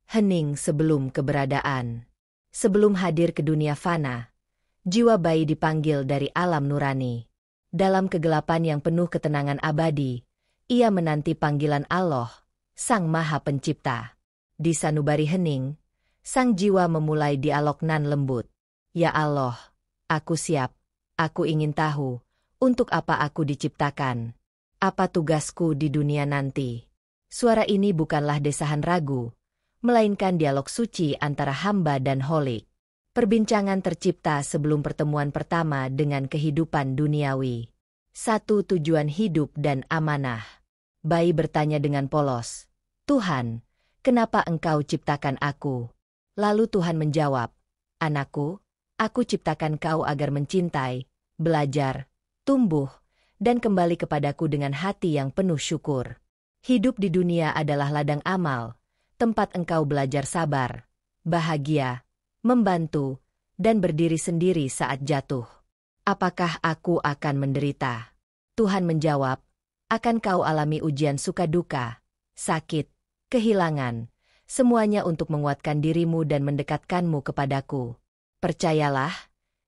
hening sebelum keberadaan. Sebelum hadir ke dunia fana, jiwa bayi dipanggil dari alam nurani. Dalam kegelapan yang penuh ketenangan abadi, ia menanti panggilan Allah, Sang Maha Pencipta. Di sanubari hening, sang jiwa memulai dialog nan lembut. Ya Allah, aku siap, aku ingin tahu, untuk apa aku diciptakan. Apa tugasku di dunia nanti? Suara ini bukanlah desahan ragu, melainkan dialog suci antara hamba dan Holik. Perbincangan tercipta sebelum pertemuan pertama dengan kehidupan duniawi. Satu tujuan hidup dan amanah. Bayi bertanya dengan polos, Tuhan, kenapa Engkau ciptakan aku? Lalu Tuhan menjawab, Anakku, aku ciptakan kau agar mencintai, belajar, tumbuh, dan kembali kepadaku dengan hati yang penuh syukur. Hidup di dunia adalah ladang amal, tempat engkau belajar sabar, bahagia, membantu, dan berdiri sendiri saat jatuh. Apakah aku akan menderita? Tuhan menjawab, akan kau alami ujian suka duka, sakit, kehilangan, semuanya untuk menguatkan dirimu dan mendekatkanmu kepadaku. Percayalah,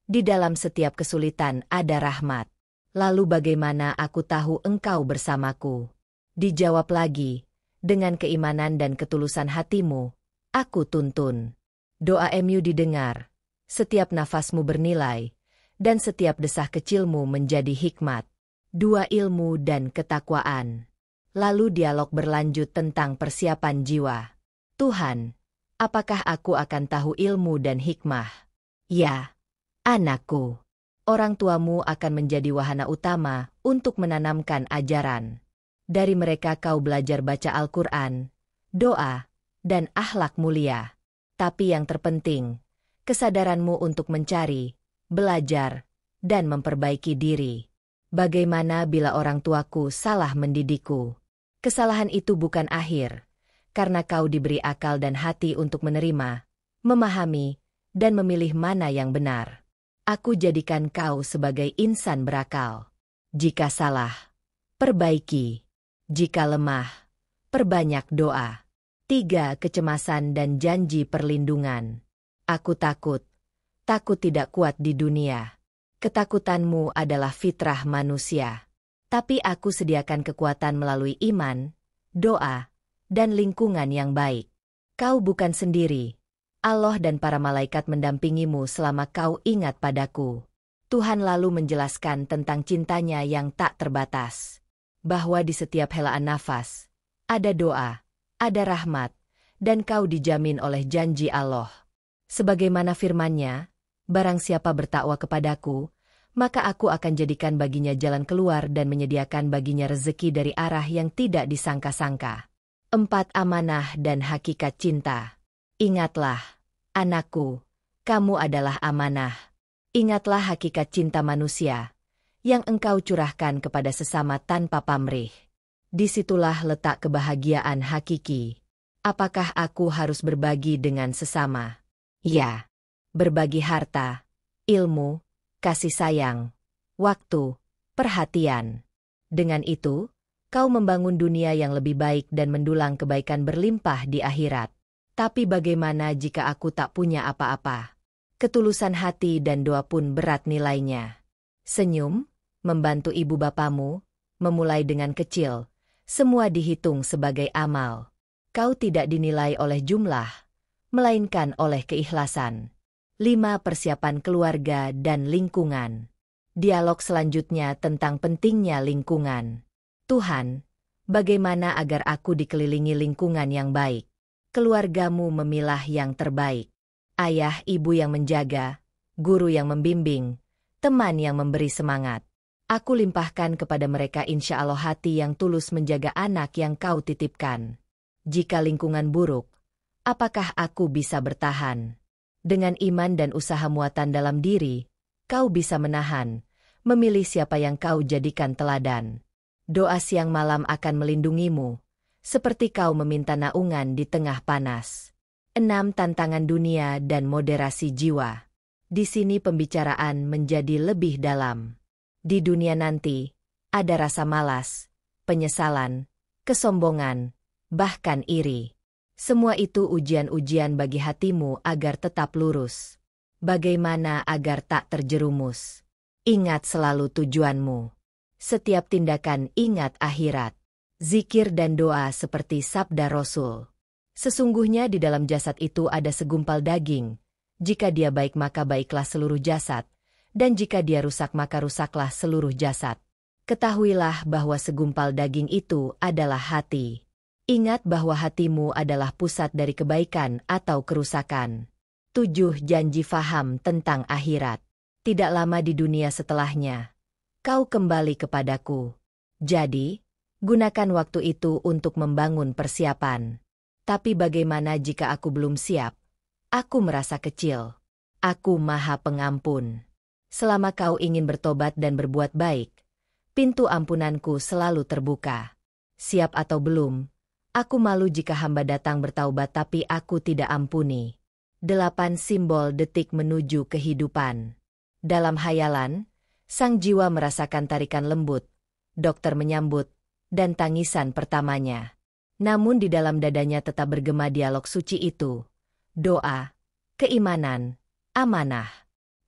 di dalam setiap kesulitan ada rahmat. Lalu bagaimana aku tahu engkau bersamaku? Dijawab lagi, dengan keimanan dan ketulusan hatimu, aku tuntun. Doa-mu didengar, setiap nafasmu bernilai, dan setiap desah kecilmu menjadi hikmat. Dua ilmu dan ketakwaan. Lalu dialog berlanjut tentang persiapan jiwa. Tuhan, apakah aku akan tahu ilmu dan hikmah? Ya, anakku. Orang tuamu akan menjadi wahana utama untuk menanamkan ajaran. Dari mereka kau belajar baca Al-Quran, doa, dan akhlak mulia. Tapi yang terpenting, kesadaranmu untuk mencari, belajar, dan memperbaiki diri. Bagaimana bila orang tuaku salah mendidikku? Kesalahan itu bukan akhir, karena kau diberi akal dan hati untuk menerima, memahami, dan memilih mana yang benar. Aku jadikan kau sebagai insan berakal. Jika salah, perbaiki. Jika lemah, perbanyak doa. 3. Kecemasan dan janji perlindungan. Aku takut tidak kuat di dunia. Ketakutanmu adalah fitrah manusia. Tapi aku sediakan kekuatan melalui iman, doa, dan lingkungan yang baik. Kau bukan sendiri. Allah dan para malaikat mendampingimu selama kau ingat padaku. Tuhan lalu menjelaskan tentang cintanya yang tak terbatas. Bahwa di setiap helaan nafas, ada doa, ada rahmat, dan kau dijamin oleh janji Allah. Sebagaimana firman-Nya, barang siapa bertakwa kepadaku, maka aku akan jadikan baginya jalan keluar dan menyediakan baginya rezeki dari arah yang tidak disangka-sangka. 4. Amanah dan hakikat cinta. Ingatlah, anakku, kamu adalah amanah. Ingatlah hakikat cinta manusia yang engkau curahkan kepada sesama tanpa pamrih. Disitulah letak kebahagiaan hakiki. Apakah aku harus berbagi dengan sesama? Ya, berbagi harta, ilmu, kasih sayang, waktu, perhatian. Dengan itu, kau membangun dunia yang lebih baik dan mendulang kebaikan berlimpah di akhirat. Tapi bagaimana jika aku tak punya apa-apa? Ketulusan hati dan doa pun berat nilainya. Senyum, membantu ibu bapamu, memulai dengan kecil, semua dihitung sebagai amal. Kau tidak dinilai oleh jumlah, melainkan oleh keikhlasan. 5. Persiapan keluarga dan lingkungan. Dialog selanjutnya tentang pentingnya lingkungan. Tuhan, bagaimana agar aku dikelilingi lingkungan yang baik? Keluargamu memilah yang terbaik. Ayah ibu yang menjaga, guru yang membimbing, teman yang memberi semangat. Aku limpahkan kepada mereka insya Allah hati yang tulus menjaga anak yang kau titipkan. Jika lingkungan buruk, apakah aku bisa bertahan? Dengan iman dan usaha muatan dalam diri, kau bisa menahan, memilih siapa yang kau jadikan teladan. Doa siang malam akan melindungimu, seperti kau meminta naungan di tengah panas. 6. Tantangan dunia dan moderasi jiwa. Di sini pembicaraan menjadi lebih dalam. Di dunia nanti, ada rasa malas, penyesalan, kesombongan, bahkan iri. Semua itu ujian-ujian bagi hatimu agar tetap lurus. Bagaimana agar tak terjerumus? Ingat selalu tujuanmu. Setiap tindakan ingat akhirat. Zikir dan doa seperti sabda Rasul. Sesungguhnya di dalam jasad itu ada segumpal daging. Jika dia baik maka baiklah seluruh jasad, dan jika dia rusak maka rusaklah seluruh jasad. Ketahuilah bahwa segumpal daging itu adalah hati. Ingat bahwa hatimu adalah pusat dari kebaikan atau kerusakan. 7. Janji faham tentang akhirat. Tidak lama di dunia setelahnya, kau kembali kepadaku. Jadi, gunakan waktu itu untuk membangun persiapan. Tapi bagaimana jika aku belum siap? Aku merasa kecil. Aku Maha Pengampun. Selama kau ingin bertobat dan berbuat baik, pintu ampunanku selalu terbuka. Siap atau belum? Aku malu jika hamba datang bertaubat tapi aku tidak ampuni. 8. Simbol detik menuju kehidupan. Dalam hayalan, sang jiwa merasakan tarikan lembut, dokter menyambut, dan tangisan pertamanya. Namun di dalam dadanya tetap bergema dialog suci itu. Doa, keimanan, amanah.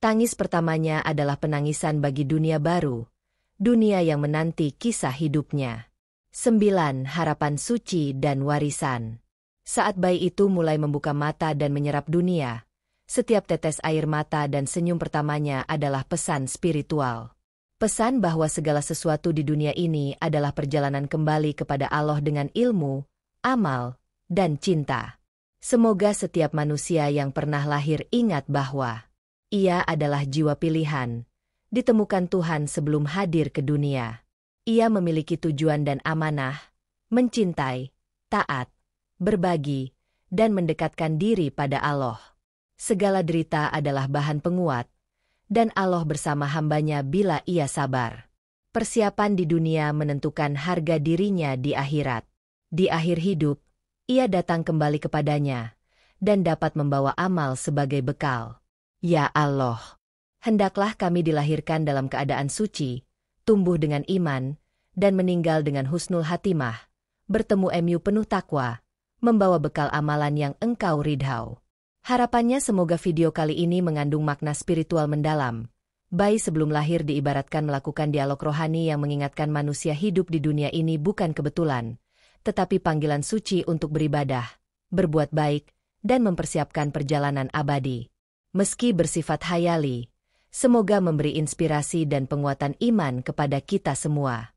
Tangis pertamanya adalah penangisan bagi dunia baru, dunia yang menanti kisah hidupnya. 9. Harapan suci dan warisan. Saat bayi itu mulai membuka mata dan menyerap dunia, setiap tetes air mata dan senyum pertamanya adalah pesan spiritual. Pesan bahwa segala sesuatu di dunia ini adalah perjalanan kembali kepada Allah dengan ilmu, amal, dan cinta. Semoga setiap manusia yang pernah lahir ingat bahwa ia adalah jiwa pilihan, ditemukan Tuhan sebelum hadir ke dunia. Ia memiliki tujuan dan amanah, mencintai, taat, berbagi, dan mendekatkan diri pada Allah. Segala derita adalah bahan penguat, dan Allah bersama hambanya bila ia sabar. Persiapan di dunia menentukan harga dirinya di akhirat. Di akhir hidup, ia datang kembali kepadanya, dan dapat membawa amal sebagai bekal. Ya Allah, hendaklah kami dilahirkan dalam keadaan suci, tumbuh dengan iman, dan meninggal dengan husnul hatimah, bertemu MU penuh takwa, membawa bekal amalan yang engkau ridhau. Harapannya semoga video kali ini mengandung makna spiritual mendalam. Bayi sebelum lahir diibaratkan melakukan dialog rohani yang mengingatkan manusia hidup di dunia ini bukan kebetulan, tetapi panggilan suci untuk beribadah, berbuat baik, dan mempersiapkan perjalanan abadi. Meski bersifat hayali, semoga memberi inspirasi dan penguatan iman kepada kita semua.